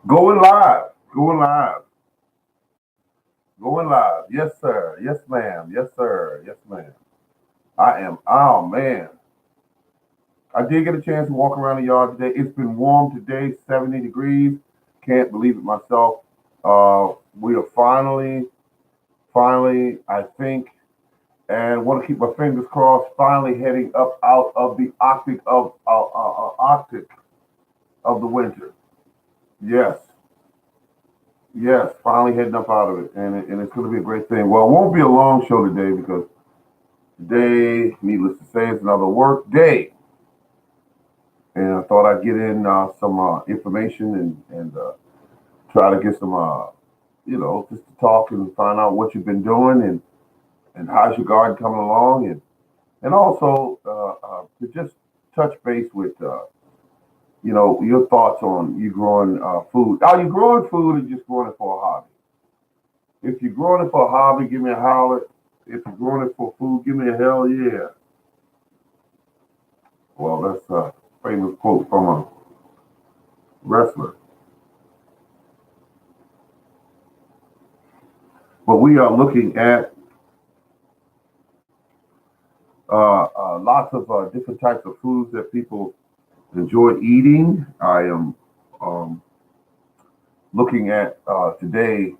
Going live. Going live. Going live. Yes, sir. Yes, ma'am. Yes, sir. Yes, ma'am. I am. Oh, man. I did get a chance to walk around the yard today. It's been warm today, 70 degrees. Can't believe it myself. We are finally, I think, and want to keep my fingers crossed, finally heading up out of the Arctic of the winter. Yes. Yes, finally heading up out of it, and it's going to be a great thing. Well, it won't be a long show today because today, needless to say, is another work day, and I thought I'd get in some information and try to get some, just to talk and find out what you've been doing and how's your garden coming along, and also to just touch base with your thoughts on you growing food. Are you growing food or just growing it for a hobby? If you're growing it for a hobby, give me a holler. If you're growing it for food, give me a hell yeah. Well, that's a famous quote from a wrestler. But we are looking at lots of different types of foods that people enjoy eating. I am um, looking at today.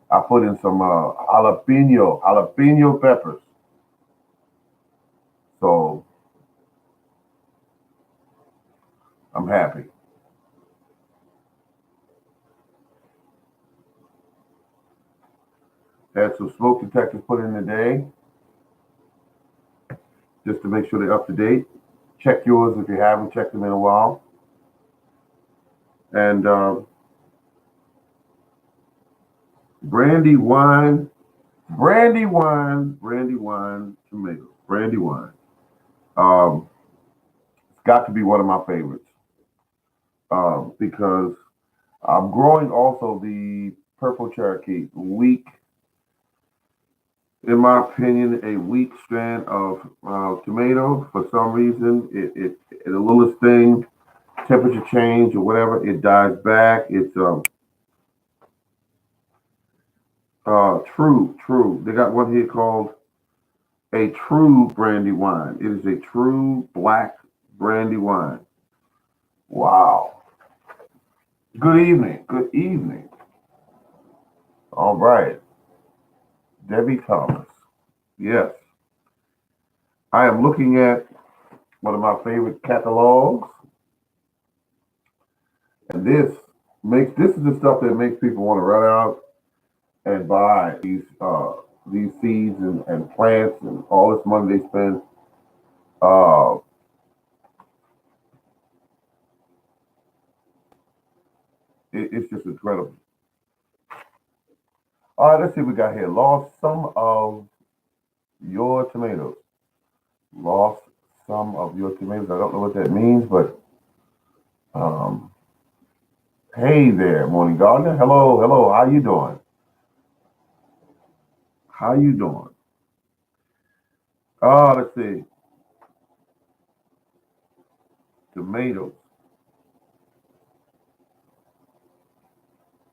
I put in some jalapeno peppers. So I'm happy. Had some smoke detectors put in today just to make sure they're up to date. Check yours if you haven't checked them in a while. And brandy wine, brandy wine tomatoes, brandy wine. Um, it's got to be one of my favorites because I'm growing also the purple Cherokee, weak, in my opinion, a weak strand of tomato. For some reason, the littlest thing, temperature change or whatever, it dies back. It's true. They got one here called a true brandy wine. It is a true black brandy wine. Wow. Good evening. Good evening. All right. Debbie Thomas. Yes. I am looking at one of my favorite catalogs, and this is the stuff that makes people want to run out and buy these seeds and plants and all this money they spend. Uh, it's just incredible. All right, let's see what we got here. Lost some of your tomatoes. Lost some of your tomatoes. I don't know what that means, but um, hey there, morning gardener. Hello. How you doing? How you doing? Let's see. Tomatoes.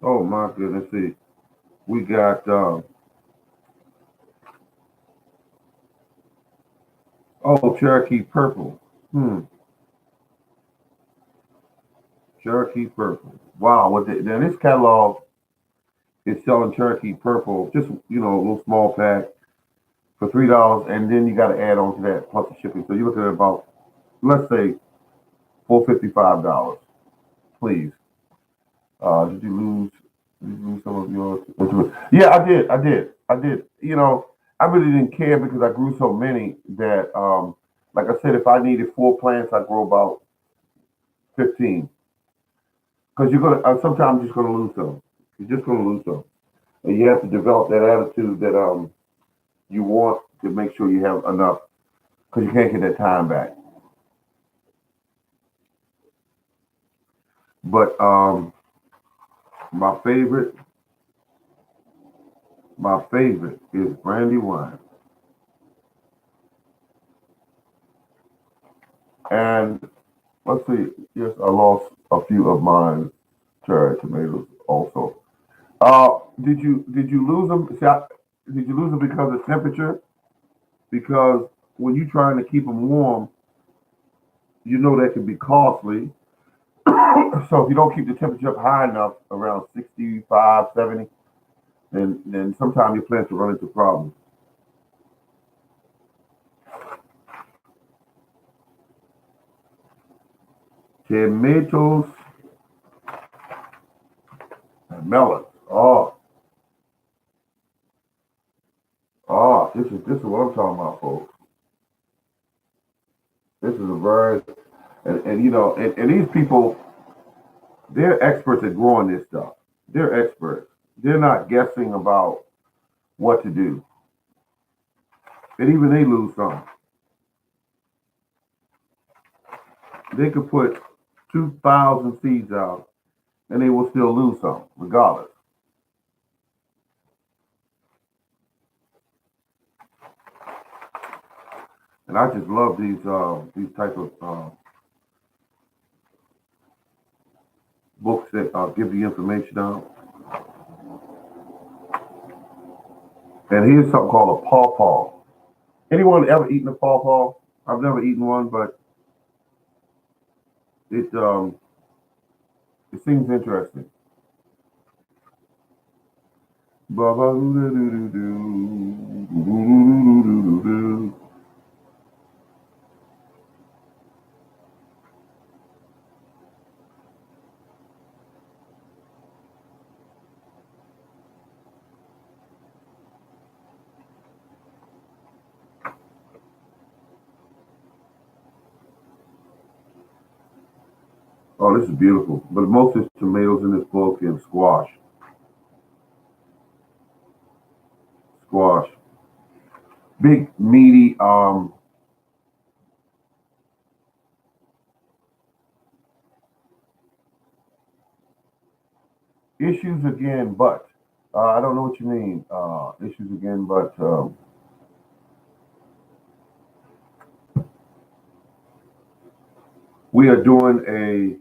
Oh my goodness. See, we got Cherokee purple. Hmm. Cherokee purple. Wow. Now this catalog is selling Cherokee purple, just a little small pack for $3, and then you got to add on to that plus the shipping. So you're looking at about, let's say, $455. Please. Did you lose? Did you lose some of yours? Yeah, I did. I really didn't care because I grew so many that, like I said, if I needed four plants, I'd grow about 15. Because you're gonna sometimes you're just gonna lose some. You're just gonna lose some, and you have to develop that attitude that you want to make sure you have enough because you can't get that time back. But my favorite, my favorite is brandy wine, and let's see. Yes, I lost a few of mine cherry tomatoes also. Did you lose them? Did you lose them because of temperature? Because when you're trying to keep them warm, you know that can be costly. So if you don't keep the temperature up high enough, around 65, 70, then sometimes your plants will run into problems. Tomatoes and melons. This is what I'm talking about, folks. This is a very and and these people, they're experts at growing this stuff. They're experts. They're not guessing about what to do, and even they lose some. They could put 2,000 seeds out, and they will still lose some, regardless. And I just love these type of books that give the information out. And here's something called a pawpaw. Anyone ever eaten a pawpaw? I've never eaten one, but it it seems interesting. Oh, this is beautiful. But most of the tomatoes in this book and squash. Squash. Big, meaty, issues again, but I don't know what you mean. Issues again, but we are doing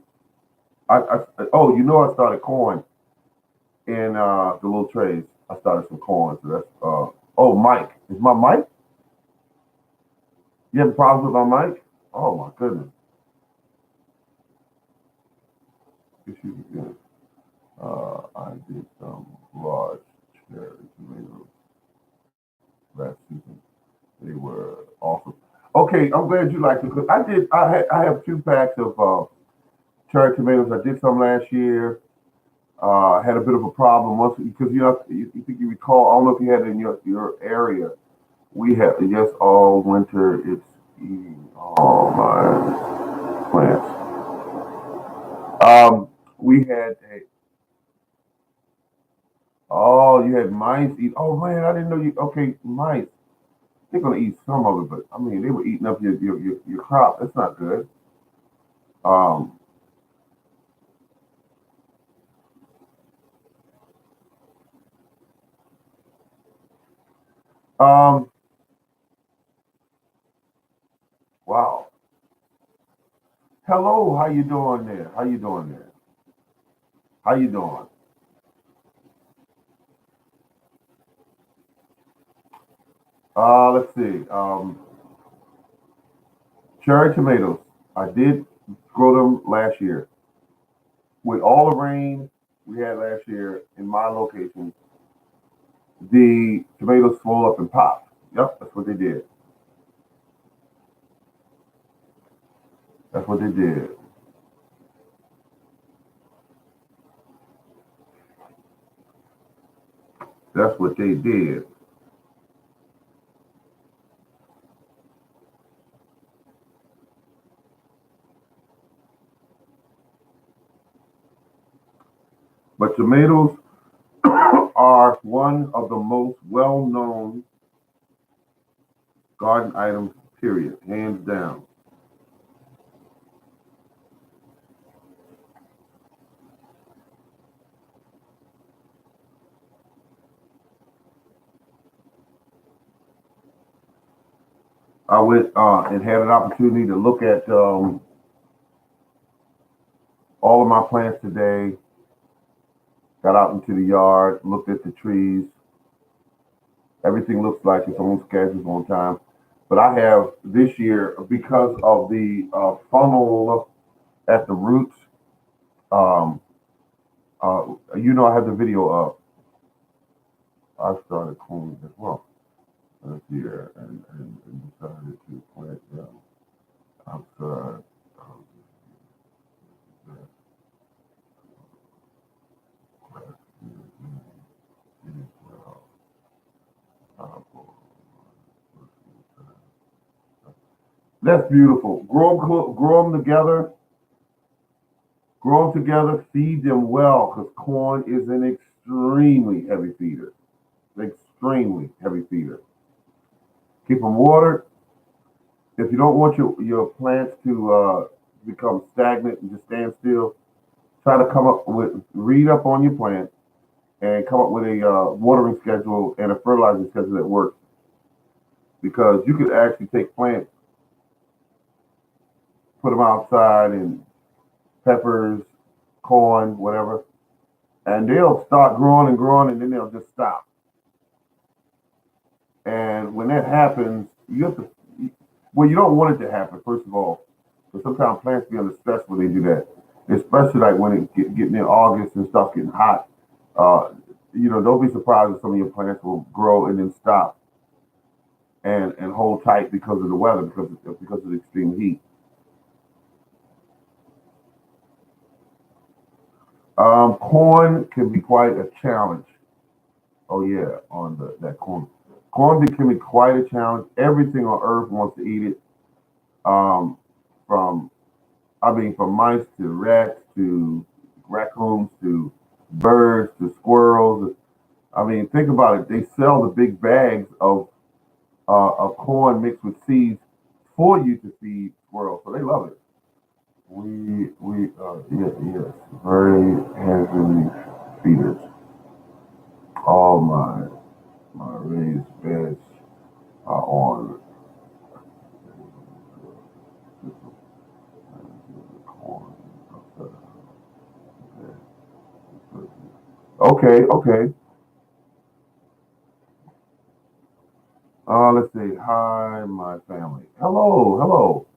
oh, I started corn in the little trays. I started some corn. So that's oh, Mike. Is my mic? You have problems with my mic? Oh my goodness. Issues again. I did some large cherry tomatoes last season. They were awesome. Okay, I'm glad you liked it because I have 2 packs of cherry tomatoes. I did some last year. Had a bit of a problem once because you think you recall. I don't know if you had it in your area. We have yes all winter. It's eating all my plants. We had a oh you had mice eat. Oh man, I didn't know you. Okay, mice. They're gonna eat some of it, but I mean they were eating up your crop. That's not good. Um, um, wow. Hello, how you doing there? How you doing there? How you doing? Let's see. Cherry tomatoes. I did grow them last year. With all the rain we had last year in my location, the tomatoes swelled up and popped. Yep, that's what they did. That's what they did. That's what they did. But tomatoes are one of the most well-known garden items, period, hands down. I went and had an opportunity to look at all of my plants today. Got out into the yard, looked at the trees. Everything looks like it's on schedule, on time. But I have this year, because of the funnel at the roots, um, I have the video up. I started cleaning as well this year and decided to plant them outside. That's beautiful. Grow them together. Grow them together. Feed them well, because corn is an extremely heavy feeder. Extremely heavy feeder. Keep them watered. If you don't want your plants to become stagnant and just stand still, try to read up on your plant and come up with a watering schedule and a fertilizing schedule that works. Because you could actually take plants, put them outside, and peppers, corn, whatever, and they'll start growing and growing, and then they'll just stop. And when that happens, you have to, well, you don't want it to happen, first of all, because sometimes plants be under stress when they do that, especially like when getting in August and stuff getting hot. Uh, don't be surprised if some of your plants will grow and then stop and hold tight because of the weather, because of the extreme heat. Corn can be quite a challenge. Oh yeah, on that corn. Can be quite a challenge. Everything on earth wants to eat it. Um, from from mice to rats to raccoons to birds to squirrels. Think about it. They sell the big bags of corn mixed with seeds for you to feed squirrels, so they love it. Yes, very heavily feeders. All my raised beds are on corn. Okay, okay. Let's see. Hi, my family. Hello, hello,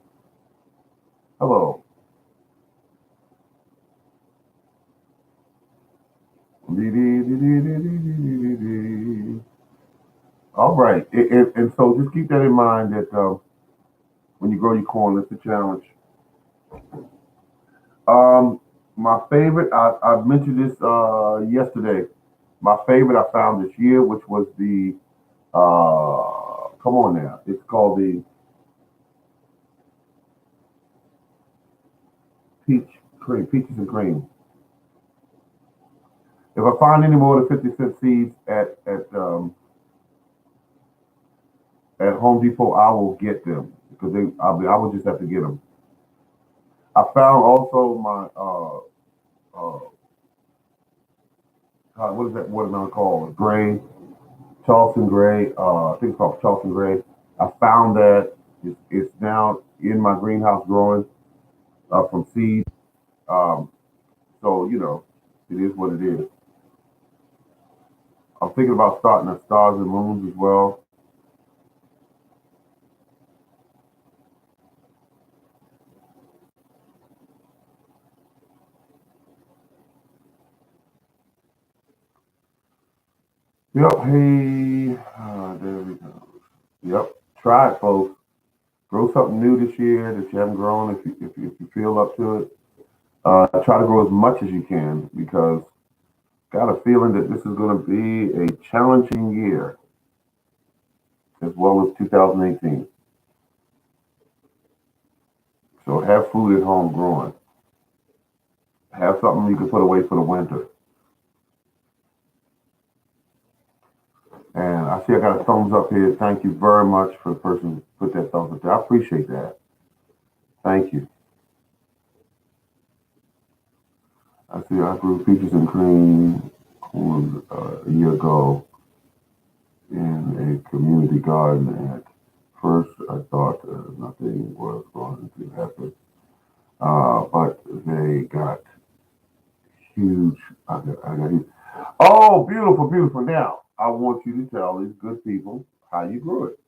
hello. All right, and so just keep that in mind that when you grow your corn, that's a challenge. Um, my favorite, I mentioned this yesterday. My favorite I found this year, which was the come on now, it's called the peaches and cream. If I find any more than 50-cent seeds at Home Depot, I will get them because I will just have to get them. I found also my what is that watermelon called? Gray, Charleston Gray. I think it's called Charleston Gray. I found that it's now in my greenhouse growing from seed. Um, so it is what it is. I'm thinking about starting at Stars and Moons as well. Yep. Hey, there we go. Yep. Try it, folks. Grow something new this year that you haven't grown. If you feel up to it, try to grow as much as you can because got a feeling that this is going to be a challenging year as well as 2018. So have food at home growing. Have something you can put away for the winter. And I see I got a thumbs up here. Thank you very much for the person who put that thumbs up there. I appreciate that. Thank you. I see I grew peaches and cream corn a year ago in a community garden. At first, I thought nothing was going to happen, but they got Huge. I got huge. Oh, beautiful, beautiful. Now, I want you to tell these good people how you grew it.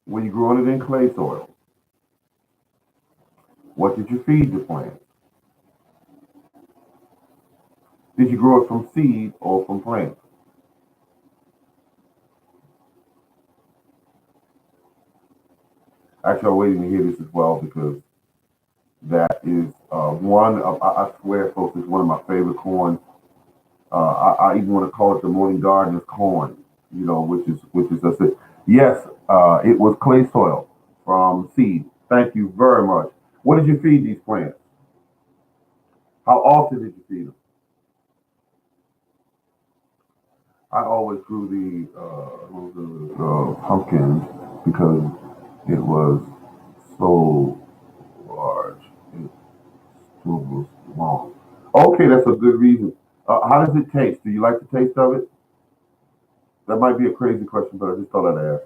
When you grew it in clay soil, what did you feed the plant? Did you grow it from seed or from plant? Actually, I'm waiting to hear this as well because that is one of, I swear, folks, it's one of my favorite corn. I even want to call it the morning gardener's corn, which is that's it. Yes, it was clay soil from seed. Thank you very much. What did you feed these plants? How often did you feed them? I always grew the pumpkins because it was so large. It still was long. Okay, that's a good reason. How does it taste? Do you like the taste of it? That might be a crazy question, but I just thought I'd ask.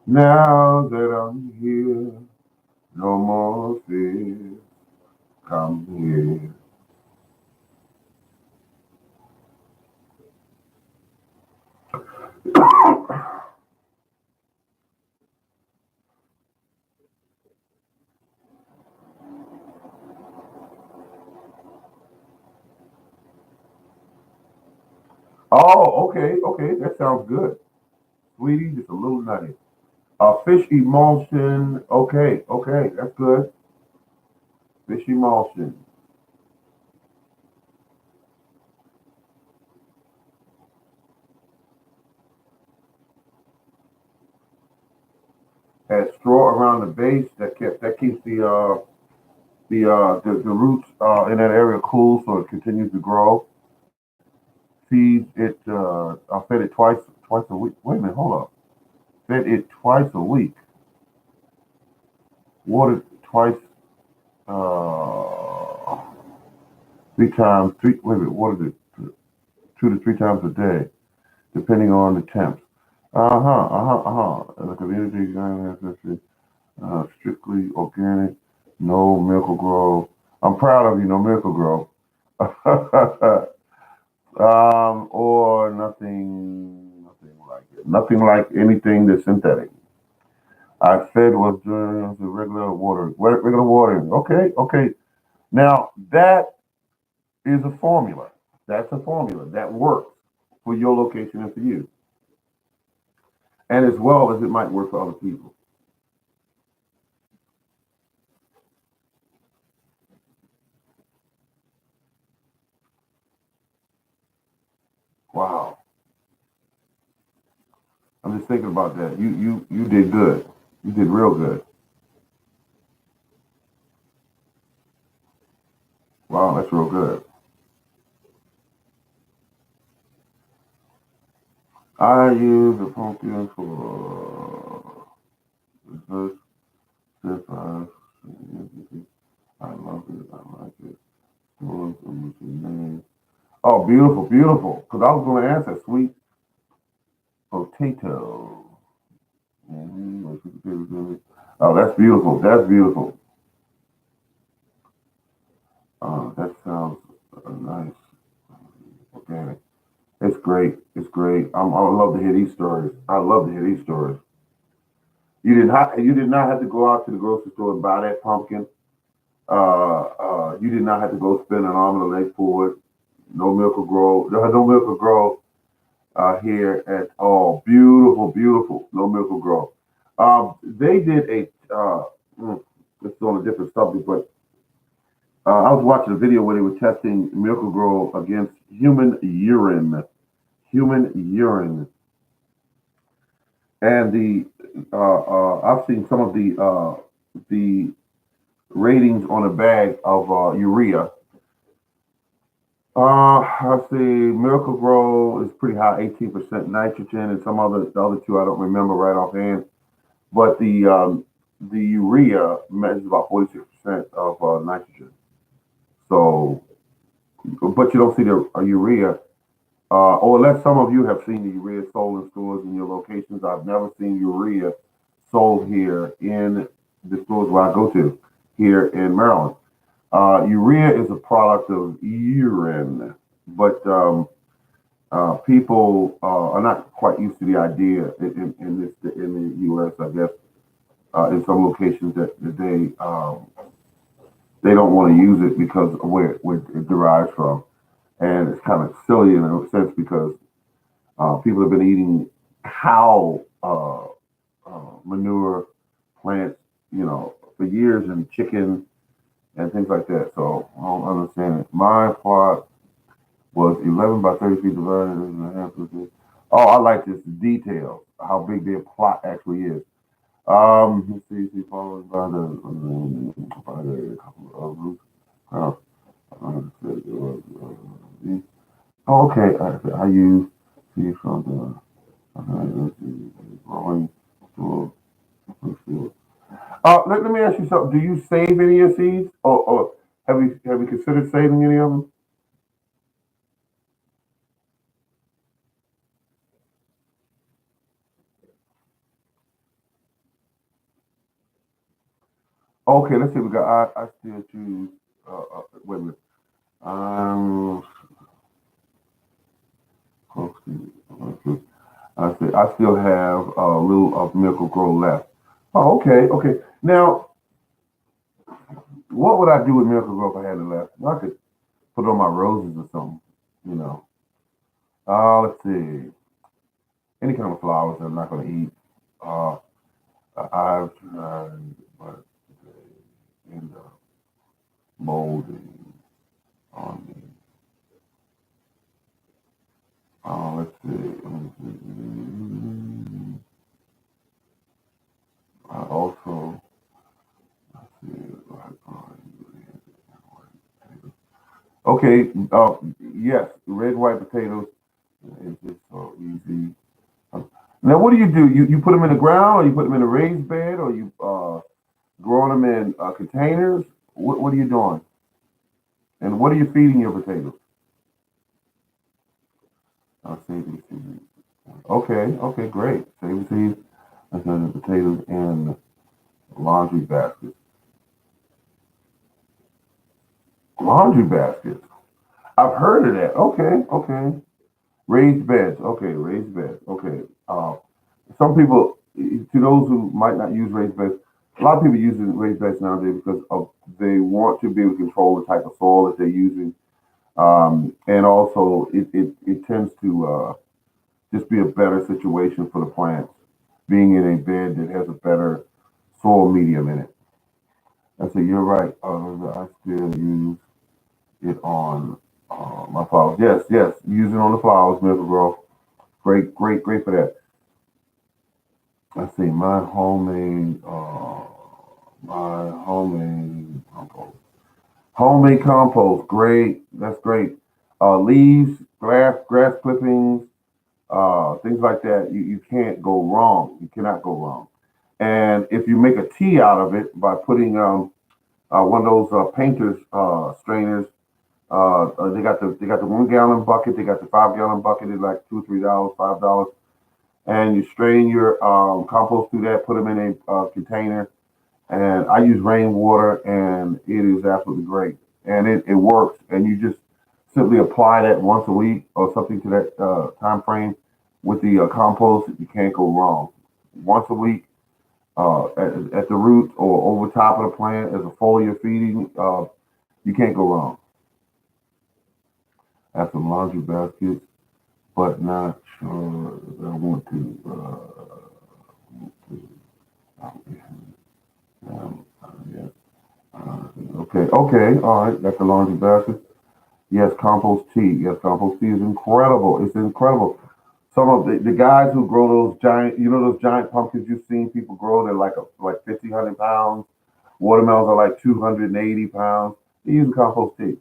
Now that I'm here, no more fear. Come here. Oh, okay, okay, that sounds good. Sweetie, just a little nutty. Fish emulsion. Okay, okay, that's good. Fish emulsion. Had straw around the base that keeps the roots in that area cool, so it continues to grow. Feed it. I fed it twice a week. Wait a minute, hold up. Fed it twice a week. Watered twice. Uh, three times. Three. Wait a minute. Watered it 2 to 3 times a day, depending on the temps. The community strictly organic, no miracle grow. I'm proud of you, no miracle grow. Or nothing like it. Nothing like anything that's synthetic. I fed was the regular water, regular watering. Okay, okay. Now that is a formula. That's a formula that works for your location and for you, and as well as it might work for other people. Wow, I'm just thinking about that. You did good. You did real good. Wow, that's real good. I use the pumpkin for this. This I love it. I like it. Oh, beautiful, beautiful. Because I was going to answer sweet potato. Oh, that's beautiful. That's beautiful. That sounds nice. Organic. It's great. It's great. I love to hear these stories. I love to hear these stories. You did not have to go out to the grocery store and buy that pumpkin. You did not have to go spend an arm and a leg for it. No Miracle Grow. No Miracle Grow here at all. Beautiful, beautiful. No Miracle Grow. They did it's on a different subject, but I was watching a video where they were testing Miracle Grow against human urine. Human urine. And I've seen some of the ratings on a bag of urea. I see Miracle Grow is pretty high, 18% nitrogen, and the other two I don't remember right offhand. But the urea measures about 46% of nitrogen. So, but you don't see the urea or unless some of you have seen the urea sold in stores in your locations. I've never seen urea sold here in the stores where I go to here in Maryland. Urea is a product of urine, but people are not quite used to the idea in the U.S. I guess in some locations that they don't want to use it because of where it derives from, and it's kind of silly in a sense because people have been eating cow manure plants, for years, and chicken and things like that. So I don't understand it. My plot was 11 by 30 feet divided in a half. Oh, I like this detail, how big their plot actually is. Let's see, followed by the couple of roots. Oh, okay. I use see from the growing to let me ask you something. Do you save any of your seeds, or have you considered saving any of them? Okay, let's see. We got. I still choose. Wait a minute. Um, okay. I still have a little of Miracle Grow left. Oh, okay, okay. Now, what would I do with Miracle Grow if I had it left? Well, I could put it on my roses or something. You know. Let's see. Any kind of flowers that I'm not going to eat. Uh, I've tried, but they end up molding on me. Let's see. I also let's see. Okay. Yes, red white potatoes is just so easy. Now, what do? You put them in the ground, or you put them in a raised bed, or you growing them in containers? What are you doing? And what are you feeding your potatoes? Saving seeds. Okay, okay, great. Saving seeds. And then the potatoes in laundry baskets. Laundry baskets. I've heard of that. Okay, okay. Raised beds. Okay, raised beds. Okay. Some people, to those who might not use raised beds, a lot of people use raised beds nowadays because they want to be able to control the type of soil that they're using, and also it tends to just be a better situation for the plants, being in a bed that has a better soil medium in it. I say you're right. I still use it on my flowers. Yes, yes, use it on the flowers, Miracle Grow. Great, great, great for that. I see my homemade compost. Homemade compost, great. That's great. Leaves, grass clippings, things like that. You can't go wrong. You cannot go wrong. And if you make a tea out of it by putting one of those painters strainers, they got the 1 gallon bucket, they got the 5 gallon bucket. It's like $2, $3, $5, and you strain your compost through that. Put them in a container, and I use rainwater, and it is absolutely great, and it works. And you just simply apply that once a week or something to that time frame with the compost. You can't go wrong. Once a week, at the roots or over top of the plant as a foliar feeding, you can't go wrong. I have some laundry baskets, but not sure if I want yeah. Okay, okay, all right. That's the laundry basket. Yes, compost tea. Yes, compost tea is incredible. It's incredible. Some of the guys who grow those giant, those giant pumpkins you've seen people grow, they're like 50, 100 pounds. Watermelons are like 280 pounds. They use compost tea,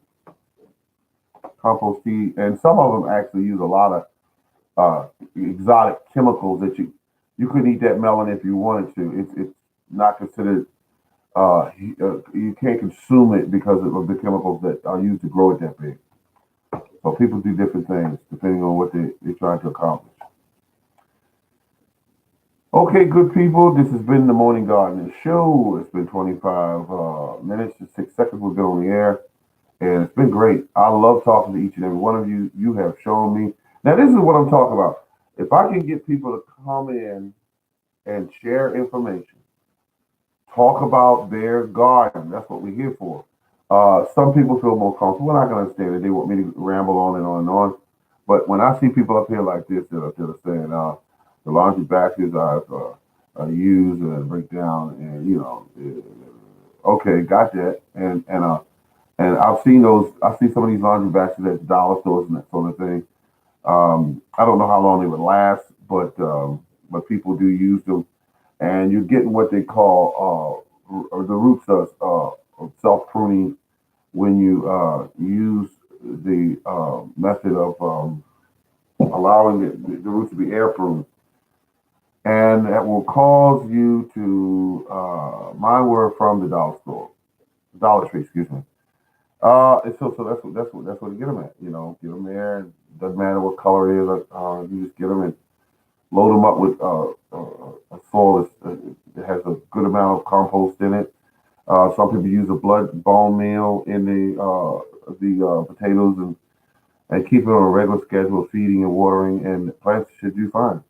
and some of them actually use a lot of exotic chemicals that you couldn't eat that melon if you wanted to. It's not considered. You can't consume it because of the chemicals that are used to grow it that big. But people do different things depending on what they're trying to accomplish. Okay, good people, this has been the Morning Gardener Show. It's been 25 minutes and 6 seconds we've been on the air, and it's been great. I love talking to each and every one of you. You have shown me. Now, this is what I'm talking about. If I can get people to come in and share information, talk about their garden, that's what we're here for. Some people feel more comfortable, and I can understand it. They want me to ramble on and on and on. But when I see people up here like this that are saying, the laundry baskets I use and break down, and okay, got that. And I've seen those. I see some of these laundry baskets at dollar stores and that sort of thing. I don't know how long they would last, but people do use them, and you're getting what they call the roots of self pruning when you use the method of allowing the roots to be air pruned, and that will cause you to mine were from the dollar store, Dollar Tree, excuse me. And so that's what you get them at. Get them there. And doesn't matter what color it is. You just get them and load them up with a soil that has a good amount of compost in it. Some people use a blood bone meal in the potatoes and keep it on a regular schedule of feeding and watering, and the plants should do fine.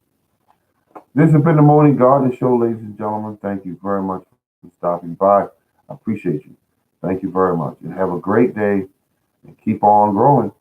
This has been the Morning Garden Show, ladies and gentlemen. Thank you very much for stopping by. I appreciate you. Thank you very much, and have a great day, and keep on growing.